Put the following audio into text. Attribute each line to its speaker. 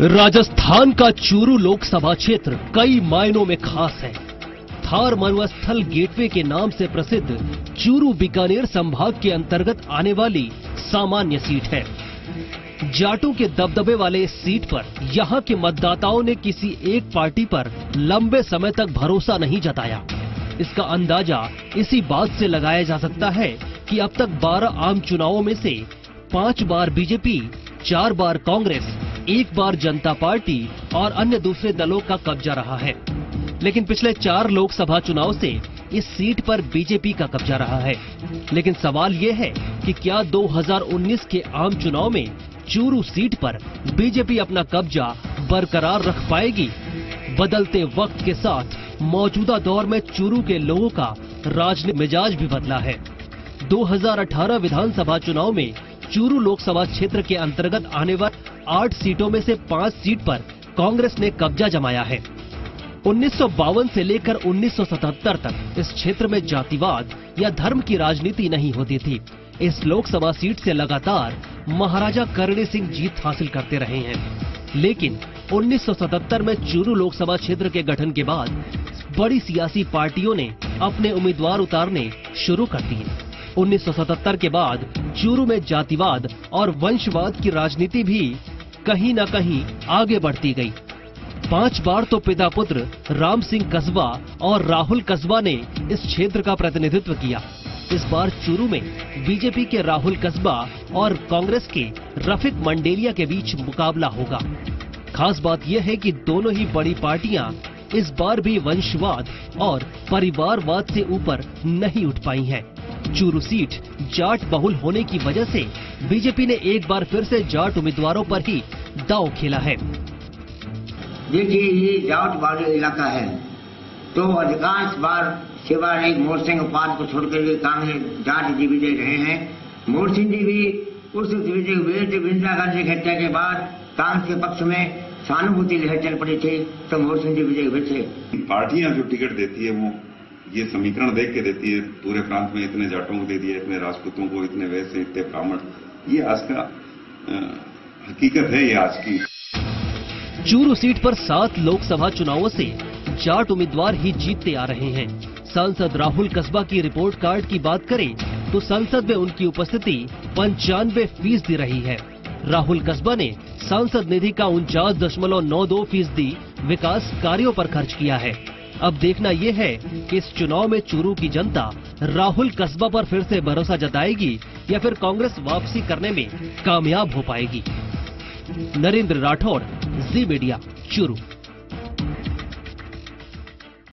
Speaker 1: राजस्थान का चूरू लोकसभा क्षेत्र कई मायनों में खास है। थार मरुस्थल गेटवे के नाम से प्रसिद्ध चूरू बीकानेर संभाग के अंतर्गत आने वाली सामान्य सीट है। जाटों के दबदबे वाले इस सीट पर यहां के मतदाताओं ने किसी एक पार्टी पर लंबे समय तक भरोसा नहीं जताया। इसका अंदाजा इसी बात से लगाया जा सकता है कि अब तक 12 आम चुनावों में से 5 बार बीजेपी, 4 बार कांग्रेस, 1 बार जनता पार्टी और अन्य दूसरे दलों का कब्जा रहा है। लेकिन पिछले 4 लोकसभा चुनाव से इस सीट पर बीजेपी का कब्जा रहा है। लेकिन सवाल ये है कि क्या 2019 के आम चुनाव में चूरू सीट पर बीजेपी अपना कब्जा बरकरार रख पाएगी? बदलते वक्त के साथ मौजूदा दौर में चूरू के लोगों का राजनीतिक मिजाज भी बदला है। 2018 विधानसभा चुनाव में चूरू लोकसभा क्षेत्र के अंतर्गत आने वाली 8 सीटों में से 5 सीट पर कांग्रेस ने कब्जा जमाया है। 1952 से लेकर 1977 तक इस क्षेत्र में जातिवाद या धर्म की राजनीति नहीं होती थी। इस लोकसभा सीट से लगातार महाराजा करणी सिंह जीत हासिल करते रहे हैं। लेकिन 1977 में चूरू लोकसभा क्षेत्र के गठन के बाद बड़ी सियासी पार्टियों ने अपने उम्मीदवार उतारने शुरू कर दिए। 1977 के बाद चूरू में जातिवाद और वंशवाद की राजनीति भी कहीं न कहीं आगे बढ़ती गई। 5 बार तो पिता पुत्र राम सिंह कस्बा और राहुल कस्बा ने इस क्षेत्र का प्रतिनिधित्व किया। इस बार चूरू में बीजेपी के राहुल कस्बा और कांग्रेस के रफीक मंडेलिया के बीच मुकाबला होगा। खास बात यह है कि दोनों ही बड़ी पार्टियां इस बार भी वंशवाद और परिवारवाद से ऊपर नहीं उठ पाई हैं। चूरू सीट जाट बहुल होने की वजह से बीजेपी ने एक बार फिर से जाट उम्मीदवारों पर ही दांव खेला है।
Speaker 2: देखिए, ये जाट वाले इलाका है तो अधिकांश बार सिवाय मोर सिंह उपाध्याय को छोड़कर के कांग्रेस जाट जी विजय रहे हैं। मोर सिंह जी भी उस विजय हुए थे। इंदिरा गांधी की हत्या के बाद कांग्रेस के पक्ष में सहानुभूति लहर चल पड़ी थी तो मोर सिंह जी विजय हुए थे।
Speaker 3: पार्टियां जो टिकट देती है वो ये समीकरण देख के देती है। पूरे प्रांत में इतने जाटों को दे दिया, इतने राजपूतों को, इतने वैसे, इतने ब्राह्मण, ये आज का हकीकत है। ये आज की
Speaker 1: चूरू सीट पर 7 लोकसभा चुनावों से जाट उम्मीदवार ही जीतते आ रहे हैं। सांसद राहुल कस्बा की रिपोर्ट कार्ड की बात करें तो संसद में उनकी उपस्थिति 95% रही है। राहुल कस्बा ने सांसद निधि का 49.92% विकास कार्यों पर खर्च किया है। अब देखना यह है कि इस चुनाव में चूरू की जनता राहुल कस्बा पर फिर से भरोसा जताएगी या फिर कांग्रेस वापसी करने में कामयाब हो पाएगी। नरेंद्र राठौड़, जी मीडिया, चूरू।